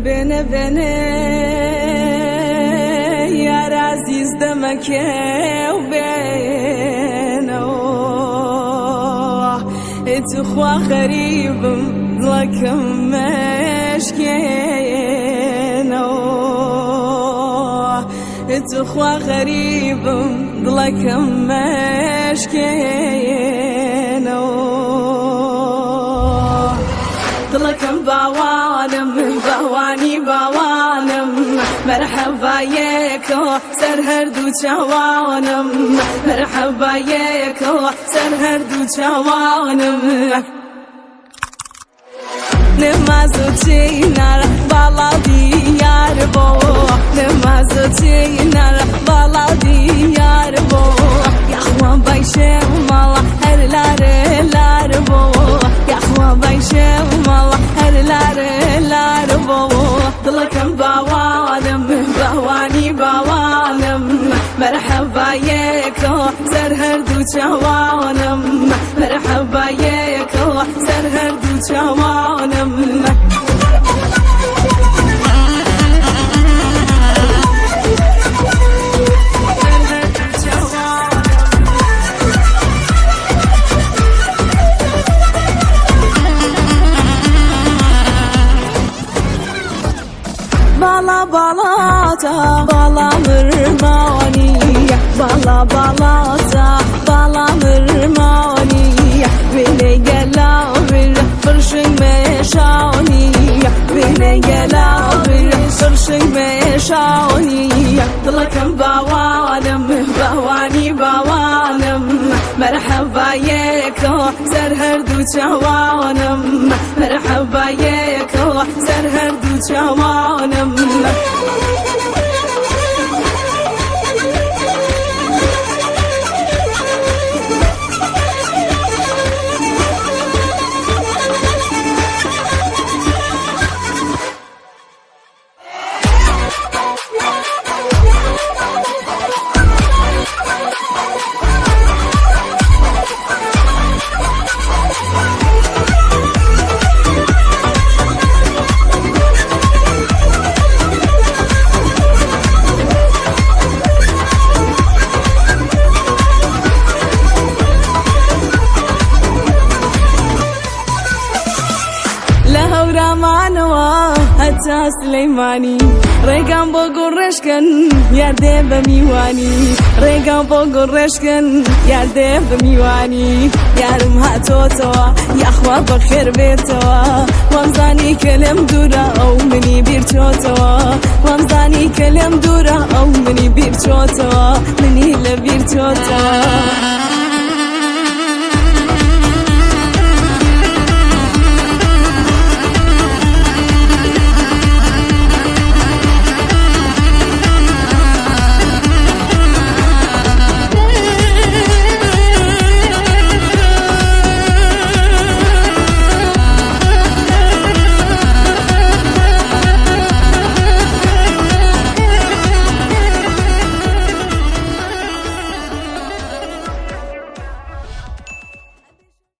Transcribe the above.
بنه یار عزیز دمکه و بینه تو خوا غریبم دڵەکەم مشکێنەوە تو خوا غریبم دڵەکەم مشکێنەوە دڵەکەم باوانم باوانی باوانم مرحبا یەکۆ سەر هەردوو چاوانم مرحبا یەکۆ سەر هەردوو چاوانم نماز و چینار باڵا دیار بۆ نماز و چینار باڵا دیار بۆ یاخوا بایشێ ماڵە هەر لارێ لار بۆ یاخوا بایشێ ماڵە هەر لارێ لار بۆ دڵەکەم باوانم باوانی باوانم مرحبا یەکۆ سەر هەردوو چاوانم مرحبا یەکۆ سەر هەردوو چاوانم بالا بالاتا بالا مرمانی بالا بالاتا بالا مرمانی بینه گلا بیر فرشنگ میشانی بینه گلا بیر فرشنگ میشانی دڵەکەم باوانم باوانی باوانم مرحبا یەکۆ سەر هەردوو چاوانم مرحبا یەکۆ سەر هەردوو چاوانم لهورامانەوە هەتا سلەیمانی ڕێگام بۆ گوڕێشکن یاردێ بە میوانی ڕێگام بۆ گوڕێشکن یاردێ بە میوانی یارم هاتۆتەوە یاخوا بەخێر بێتەوە وەمزانی کە لێم دوورە ئەو منی بیرچۆتەوە وەمزانی کە لێم دوورە ئەو منی بیرچۆتەوە منی لە بیرچۆتەوە